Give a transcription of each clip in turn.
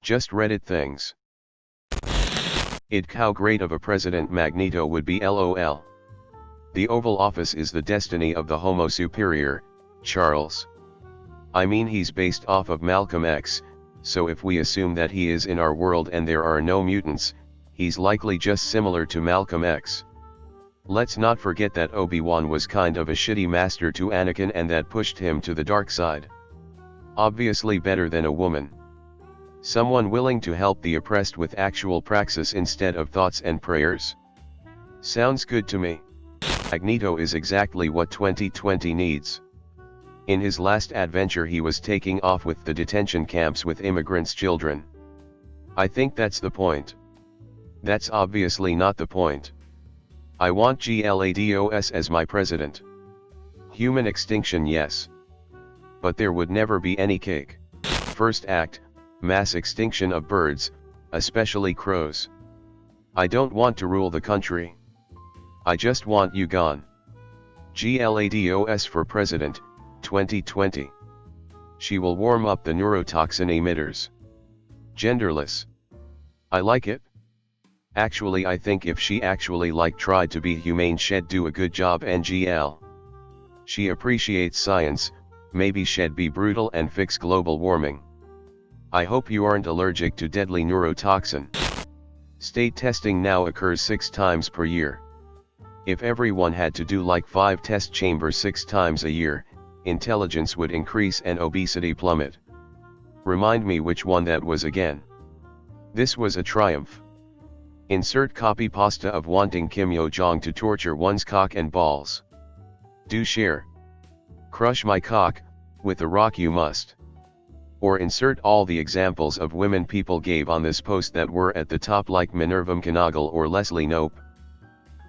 Just Reddit things. How great of a president Magneto would be, lol. The Oval Office is the destiny of the Homo superior, Charles. I mean, he's based off of Malcolm X, so if we assume that he is in our world and there are no mutants, he's likely just similar to Malcolm X. Let's not forget that Obi-Wan was kind of a shitty master to Anakin and that pushed him to the dark side. Obviously better than a woman. Someone willing to help the oppressed with actual praxis instead of thoughts and prayers. Sounds good to me. Magneto is exactly what 2020 needs. In his last adventure he was taking off with the detention camps with immigrants' children. I think that's the point. That's obviously not the point. I want GLADOS as my president. Human extinction, yes. But there would never be any cake. First act, mass extinction of birds, especially crows. I don't want to rule the country. I just want you gone. GLADOS for president, 2020. She will warm up the neurotoxin emitters. Genderless. I like it. Actually, I think if she actually tried to be humane, she'd do a good job. NGL. She appreciates science, maybe she'd be brutal and fix global warming. I hope you aren't allergic to deadly neurotoxin. State testing now occurs 6 times per year. If everyone had to do 5 test chambers 6 times a year, intelligence would increase and obesity plummet. Remind me which one that was again. This was a triumph. Insert copy pasta of wanting Kim Yo-jong to torture one's cock and balls. Do share. Crush my cock, with a rock you must. Or insert all the examples of women people gave on this post that were at the top, like Minerva McGonagall or Leslie Knope.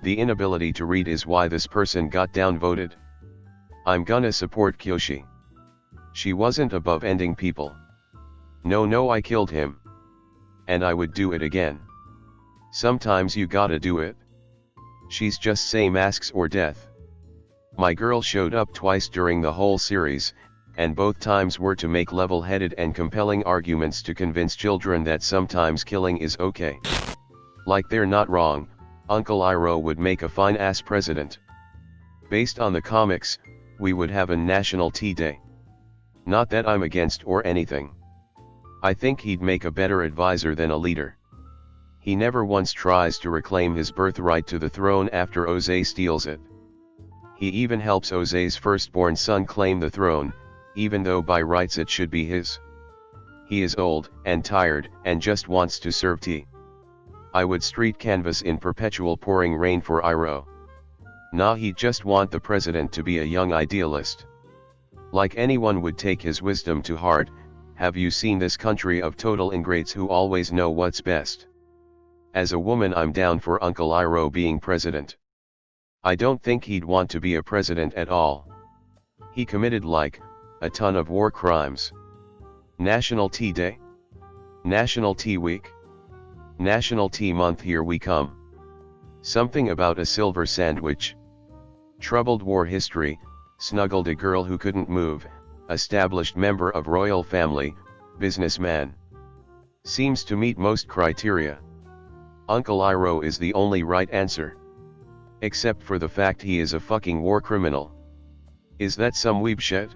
The inability to read is why this person got downvoted. I'm gonna support Kyoshi. She wasn't above ending people. No, I killed him. And I would do it again. Sometimes you gotta do it. She's just say masks or death. My girl showed up twice during the whole series, and both times were to make level-headed and compelling arguments to convince children that sometimes killing is okay. Like they're not wrong, Uncle Iroh would make a fine-ass president. Based on the comics, we would have a National Tea Day. Not that I'm against or anything. I think he'd make a better advisor than a leader. He never once tries to reclaim his birthright to the throne after Ozai steals it. He even helps Ozai's firstborn son claim the throne, even though by rights it should be his. He is old and tired and just wants to serve tea. I would street canvas in perpetual pouring rain for Iroh. Nah, he'd just want the president to be a young idealist. Like anyone would take his wisdom to heart. Have you seen this country of total ingrates who always know what's best? As a woman, I'm down for Uncle Iroh being president. I don't think he'd want to be a president at all. He committed a ton of war crimes. National Tea Day? National Tea Week? National Tea Month, here we come. Something about a silver sandwich. Troubled war history, snuggled a girl who couldn't move, established member of royal family, businessman. Seems to meet most criteria. Uncle Iroh is the only right answer. Except for the fact he is a fucking war criminal. Is that some weeb shit?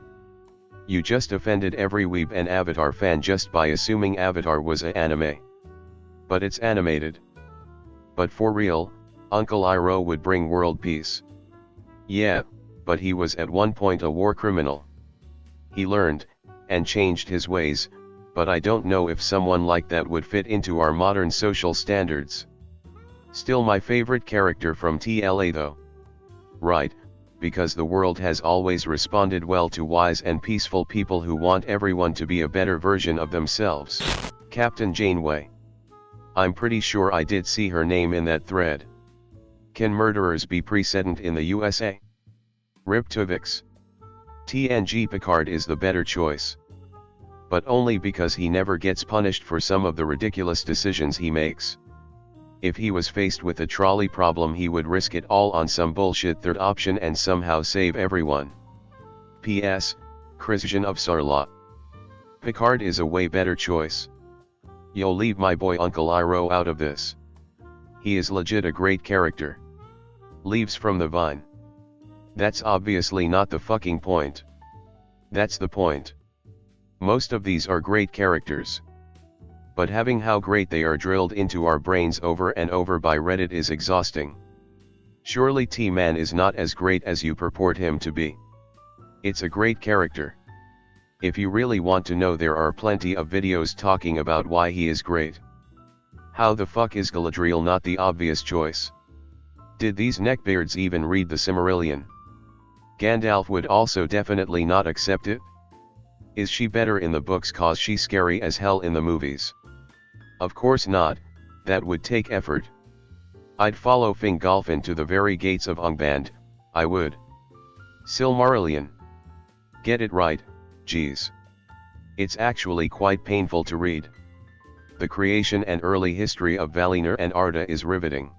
You just offended every weeb and Avatar fan just by assuming Avatar was a anime. But it's animated. But for real, Uncle Iroh would bring world peace. Yeah, but he was at one point a war criminal. He learned, and changed his ways, but I don't know if someone like that would fit into our modern social standards. Still my favorite character from TLA though. Right, because the world has always responded well to wise and peaceful people who want everyone to be a better version of themselves. Captain Janeway. I'm pretty sure I did see her name in that thread. Can murderers be precedent in the USA? Rip Tuvix. TNG Picard is the better choice. But only because he never gets punished for some of the ridiculous decisions he makes. If he was faced with a trolley problem, he would risk it all on some bullshit third option and somehow save everyone. P.S. Christian of Sarlot. Picard is a way better choice. Yo, leave my boy Uncle Iroh out of this. He is legit a great character. Leaves from the vine. That's obviously not the fucking point. That's the point. Most of these are great characters. But having how great they are drilled into our brains over and over by Reddit is exhausting. Surely T-Man is not as great as you purport him to be. It's a great character. If you really want to know, there are plenty of videos talking about why he is great. How the fuck is Galadriel not the obvious choice? Did these neckbeards even read the Silmarillion? Gandalf would also definitely not accept it. Is she better in the books cause she's scary as hell in the movies? Of course not, that would take effort. I'd follow Fingolfin to the very gates of Angband, I would. Silmarillion. Get it right, geez. It's actually quite painful to read. The creation and early history of Valinor and Arda is riveting.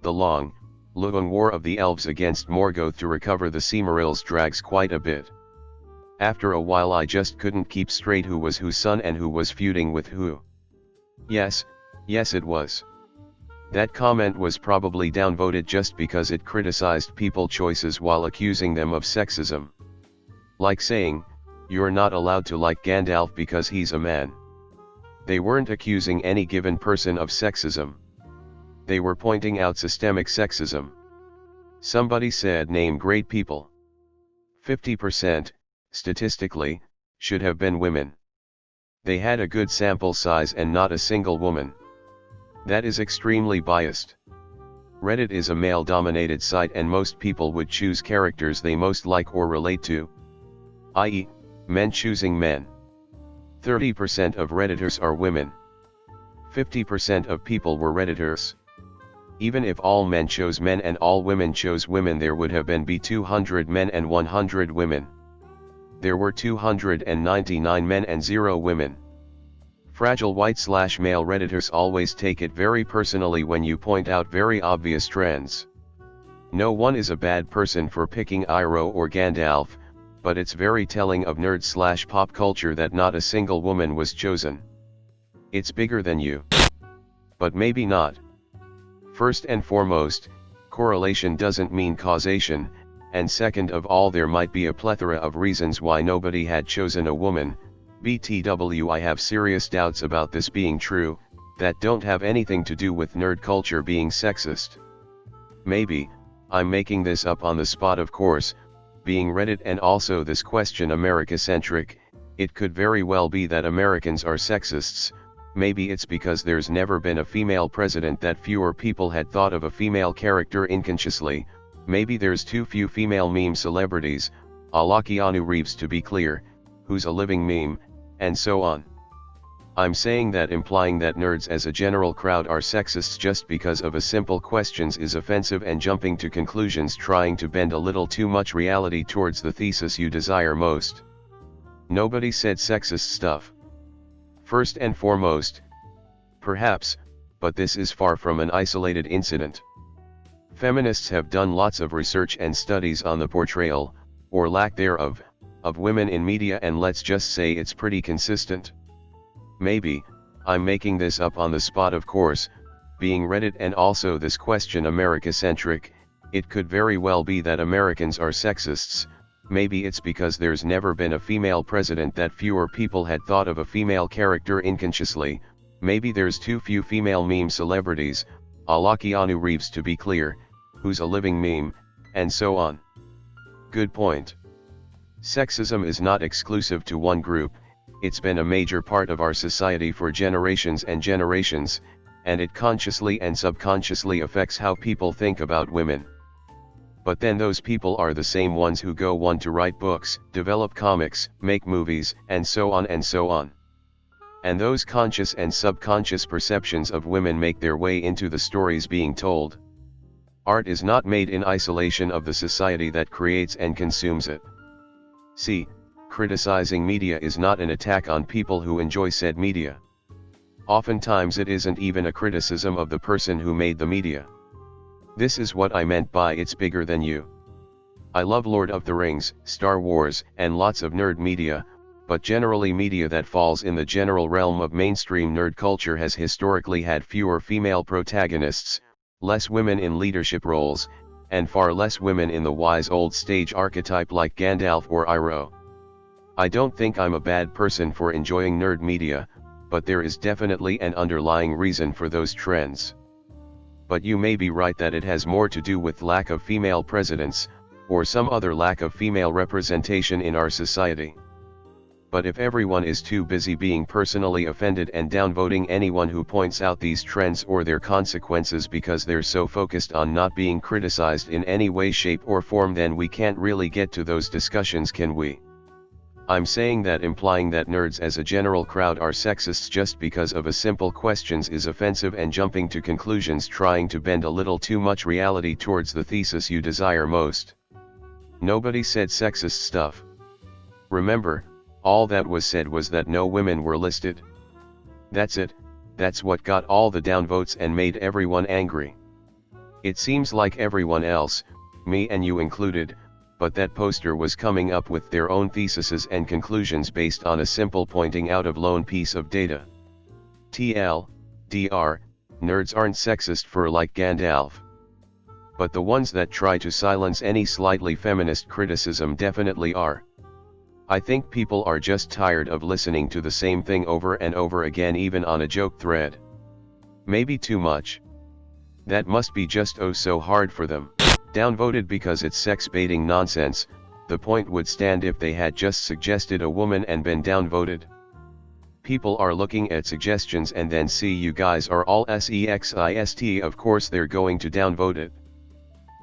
The long war of the elves against Morgoth to recover the Silmarils drags quite a bit. After a while I just couldn't keep straight who was whose son and who was feuding with who. Yes it was. That comment was probably downvoted just because it criticized people choices while accusing them of sexism. Like saying, you're not allowed to like Gandalf because he's a man. They weren't accusing any given person of sexism. They were pointing out systemic sexism. Somebody said name great people. 50%, statistically, should have been women. They had a good sample size and not a single woman. That is extremely biased. Reddit is a male-dominated site and most people would choose characters they most like or relate to. I.e., men choosing men. 30% of Redditors are women. 50% of people were Redditors. Even if all men chose men and all women chose women, there would have been 200 men and 100 women. There were 299 men and 0 women. Fragile white/male Redditors always take it very personally when you point out very obvious trends. No one is a bad person for picking Iroh or Gandalf, but it's very telling of nerd/pop culture that not a single woman was chosen. It's bigger than you. But maybe not. First and foremost, correlation doesn't mean causation, and second of all, there might be a plethora of reasons why nobody had chosen a woman. BTW, I have serious doubts about this being true, that don't have anything to do with nerd culture being sexist. Maybe, I'm making this up on the spot, of course, being Reddit and also this question America-centric. It could very well be that Americans are sexists. Maybe it's because there's never been a female president that fewer people had thought of a female character unconsciously. Maybe there's too few female meme celebrities, a la Keanu Reeves to be clear, who's a living meme, and so on. I'm saying that implying that nerds as a general crowd are sexists just because of a simple questions is offensive and jumping to conclusions, trying to bend a little too much reality towards the thesis you desire most. Nobody said sexist stuff. First and foremost, perhaps, but this is far from an isolated incident. Feminists have done lots of research and studies on the portrayal, or lack thereof, of women in media, and let's just say it's pretty consistent. Maybe, I'm making this up on the spot, of course, being Reddit and also this question America-centric, it could very well be that Americans are sexists. Maybe it's because there's never been a female president that fewer people had thought of a female character unconsciously. Maybe there's too few female meme celebrities, a la Keanu Reeves to be clear, who's a living meme, and so on. Good point. Sexism is not exclusive to one group, it's been a major part of our society for generations and generations, and it consciously and subconsciously affects how people think about women. But then those people are the same ones who go on to write books, develop comics, make movies, and so on and so on. And those conscious and subconscious perceptions of women make their way into the stories being told. Art is not made in isolation of the society that creates and consumes it. See, criticizing media is not an attack on people who enjoy said media. Oftentimes it isn't even a criticism of the person who made the media. This is what I meant by it's bigger than you. I love Lord of the Rings, Star Wars, and lots of nerd media, but generally media that falls in the general realm of mainstream nerd culture has historically had fewer female protagonists, less women in leadership roles, and far less women in the wise old stage archetype like Gandalf or Iroh. I don't think I'm a bad person for enjoying nerd media, but there is definitely an underlying reason for those trends. But you may be right that it has more to do with lack of female presidents, or some other lack of female representation in our society. But if everyone is too busy being personally offended and downvoting anyone who points out these trends or their consequences because they're so focused on not being criticized in any way, shape or form, then we can't really get to those discussions, can we? I'm saying that implying that nerds as a general crowd are sexists just because of a simple questions is offensive, and jumping to conclusions trying to bend a little too much reality towards the thesis you desire most. Nobody said sexist stuff. Remember, all that was said was that no women were listed. That's it, that's what got all the downvotes and made everyone angry. It seems like everyone else, me and you included, but that poster was coming up with their own theses and conclusions based on a simple pointing out of lone piece of data. TLDR, nerds aren't sexist for like Gandalf. But the ones that try to silence any slightly feminist criticism definitely are. I think people are just tired of listening to the same thing over and over again, even on a joke thread. Maybe too much. That must be just oh so hard for them. Downvoted because it's sex baiting nonsense. The point would stand if they had just suggested a woman and been downvoted. People are looking at suggestions and then see you guys are all sexist, of course they're going to downvote it.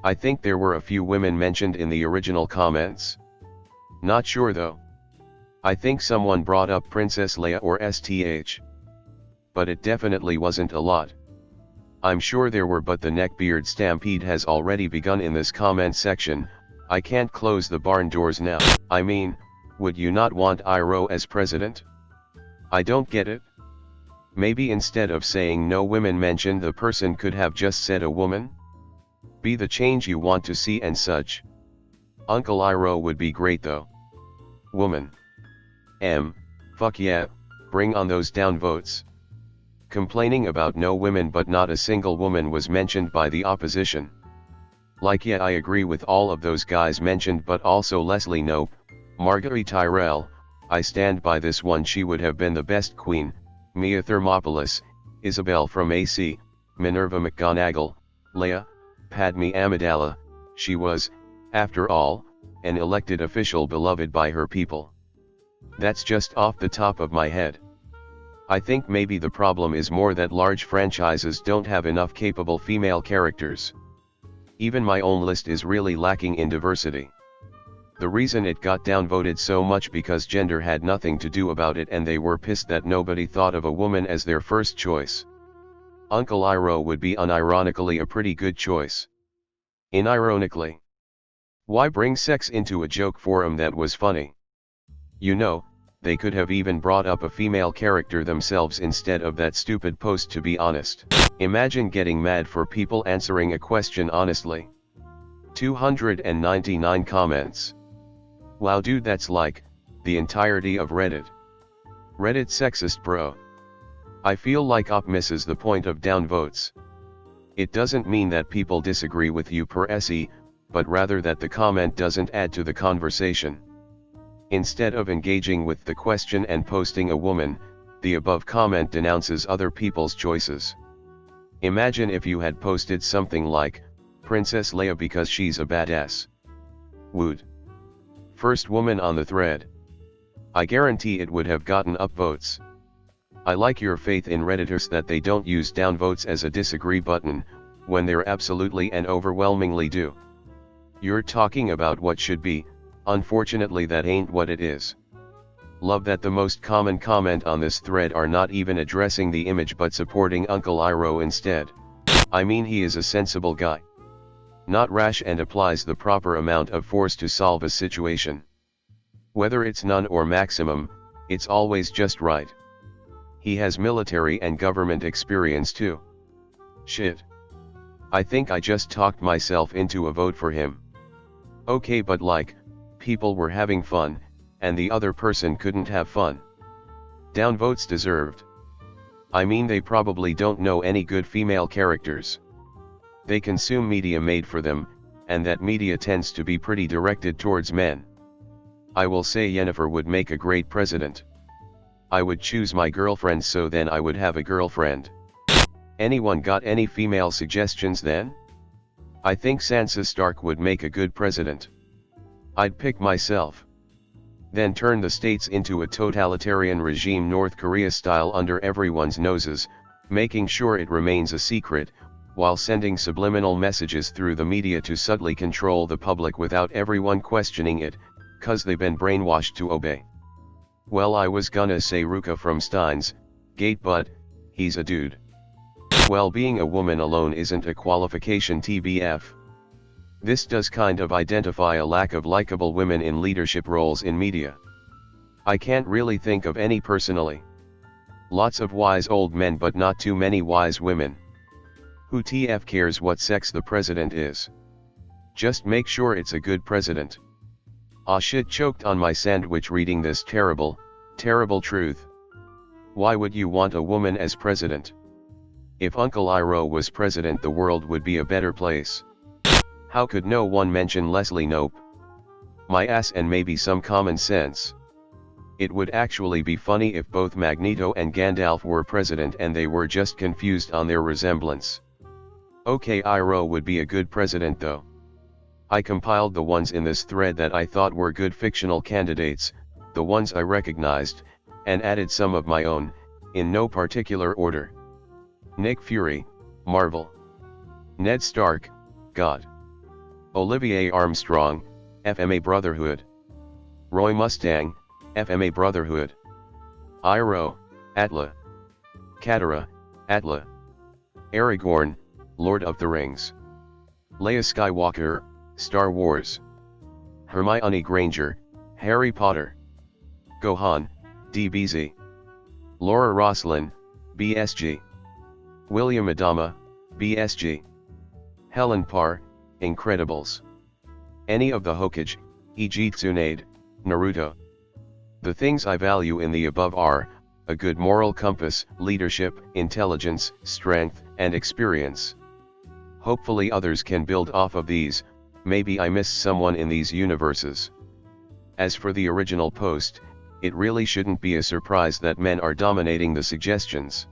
I think there were a few women mentioned in the original comments. Not sure though. I think someone brought up Princess Leia or STH. But it definitely wasn't a lot. I'm sure there were, but the neckbeard stampede has already begun in this comment section. I can't close the barn doors now. I mean, would you not want Iroh as president? I don't get it. Maybe instead of saying no women mentioned, the person could have just said a woman? Be the change you want to see and such. Uncle Iroh would be great though. Woman. Fuck yeah, bring on those downvotes. Complaining about no women but not a single woman was mentioned by the opposition. Like yeah, I agree with all of those guys mentioned, but also Leslie Knope, Marguerite Tyrell, I stand by this one, she would have been the best queen, Mia Thermopolis, Isabel from AC, Minerva McGonagall, Leia, Padme Amidala, she was, after all, an elected official beloved by her people. That's just off the top of my head. I think maybe the problem is more that large franchises don't have enough capable female characters. Even my own list is really lacking in diversity. The reason it got downvoted so much because gender had nothing to do about it, and they were pissed that nobody thought of a woman as their first choice. Uncle Iroh would be unironically a pretty good choice. Unironically. Why bring sex into a joke forum that was funny? You know, they could have even brought up a female character themselves instead of that stupid post, to be honest. Imagine getting mad for people answering a question honestly. 299 comments. Wow dude, that's like the entirety of Reddit. Reddit sexist bro. I feel like op misses the point of downvotes. It doesn't mean that people disagree with you per se, but rather that the comment doesn't add to the conversation. Instead of engaging with the question and posting a woman, the above comment denounces other people's choices. Imagine if you had posted something like, Princess Leia because she's a badass. Would. First woman on the thread. I guarantee it would have gotten upvotes. I like your faith in Redditors that they don't use downvotes as a disagree button, when they're absolutely and overwhelmingly do. You're talking about what should be. Unfortunately that ain't what it is. Love that the most common comment on this thread are not even addressing the image but supporting Uncle Iroh instead. I mean, he is a sensible guy. Not rash and applies the proper amount of force to solve a situation. Whether it's none or maximum, it's always just right. He has military and government experience too. Shit. I think I just talked myself into a vote for him. Okay, but like, people were having fun, and the other person couldn't have fun. Downvotes deserved. I mean, they probably don't know any good female characters. They consume media made for them, and that media tends to be pretty directed towards men. I will say Yennefer would make a great president. I would choose my girlfriend so then I would have a girlfriend. Anyone got any female suggestions then? I think Sansa Stark would make a good president. I'd pick myself. Then turn the states into a totalitarian regime, North Korea style, under everyone's noses, making sure it remains a secret, while sending subliminal messages through the media to subtly control the public without everyone questioning it, 'cause they've been brainwashed to obey. Well, I was gonna say Ruka from Steins Gate, but he's a dude. Well, being a woman alone isn't a qualification, TBF. This does kind of identify a lack of likable women in leadership roles in media. I can't really think of any personally. Lots of wise old men but not too many wise women. Who TF cares what sex the president is? Just make sure it's a good president. Ah shit, choked on my sandwich reading this terrible, terrible truth. Why would you want a woman as president? If Uncle Iroh was president, the world would be a better place. How could no one mention Leslie Knope? My ass, and maybe some common sense. It would actually be funny if both Magneto and Gandalf were president and they were just confused on their resemblance. Okay, Iroh would be a good president though. I compiled the ones in this thread that I thought were good fictional candidates, the ones I recognized, and added some of my own, in no particular order. Nick Fury, Marvel. Ned Stark, God. Olivier Armstrong, FMA Brotherhood. Roy Mustang, FMA Brotherhood. Iroh, Atla. Katara, Atla. Aragorn, Lord of the Rings. Leia Skywalker, Star Wars. Hermione Granger, Harry Potter. Gohan, DBZ. Laura Roslin, BSG. William Adama, BSG. Helen Parr, Incredibles. Any of the Hokage, e.g. Tsunade, Naruto. The things I value in the above are, a good moral compass, leadership, intelligence, strength, and experience. Hopefully others can build off of these. Maybe I missed someone in these universes. As for the original post, it really shouldn't be a surprise that men are dominating the suggestions.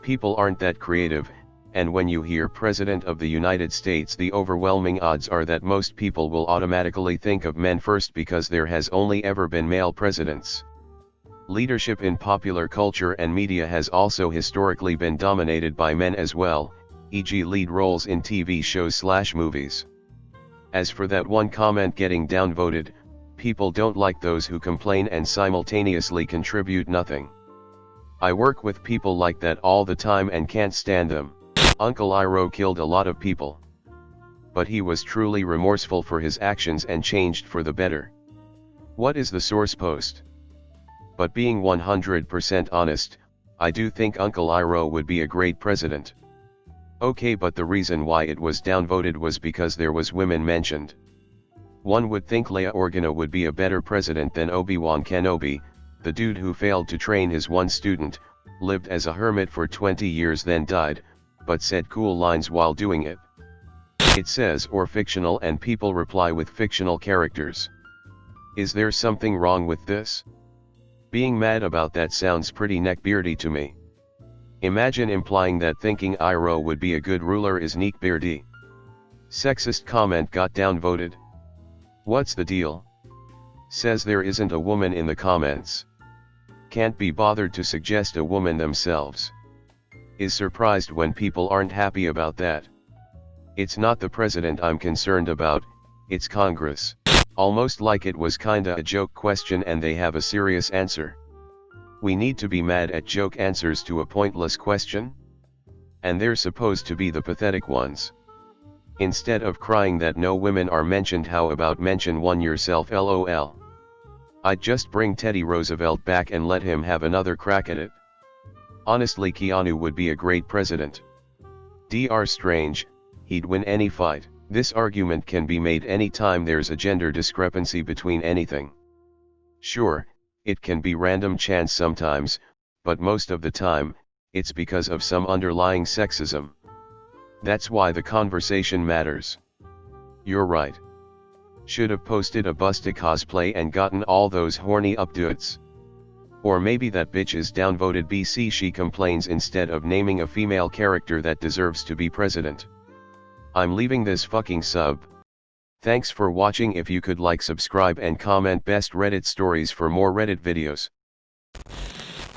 People aren't that creative, and when you hear President of the United States, the overwhelming odds are that most people will automatically think of men first because there has only ever been male presidents. Leadership in popular culture and media has also historically been dominated by men as well, e.g. lead roles in TV shows/movies. As for that one comment getting downvoted, people don't like those who complain and simultaneously contribute nothing. I work with people like that all the time and can't stand them. Uncle Iroh killed a lot of people. But he was truly remorseful for his actions and changed for the better. What is the source post? But being 100% honest, I do think Uncle Iroh would be a great president. Okay, but the reason why it was downvoted was because there was women mentioned. One would think Leia Organa would be a better president than Obi-Wan Kenobi, the dude who failed to train his one student, lived as a hermit for 20 years then died, but said cool lines while doing it. It says or fictional and people reply with fictional characters. Is there something wrong with this? Being mad about that sounds pretty neckbeardy to me. Imagine implying that thinking Iroh would be a good ruler is neckbeardy. Sexist comment got downvoted. What's the deal? Says there isn't a woman in the comments. Can't be bothered to suggest a woman themselves. Is surprised when people aren't happy about that. It's not the president I'm concerned about, it's Congress. Almost like it was kinda a joke question and they have a serious answer. We need to be mad at joke answers to a pointless question? And they're supposed to be the pathetic ones. Instead of crying that no women are mentioned, how about mention one yourself, lol. I'd just bring Teddy Roosevelt back and let him have another crack at it. Honestly, Keanu would be a great president. Dr. Strange, he'd win any fight. This argument can be made any time there's a gender discrepancy between anything. Sure, it can be random chance sometimes, but most of the time, it's because of some underlying sexism. That's why the conversation matters. You're right. Should've posted a Busta cosplay and gotten all those horny upvotes. Or maybe that bitch is downvoted BC she complains instead of naming a female character that deserves to be president. I'm leaving this fucking sub. Thanks for watching. If you could like, subscribe and comment best Reddit stories for more Reddit videos.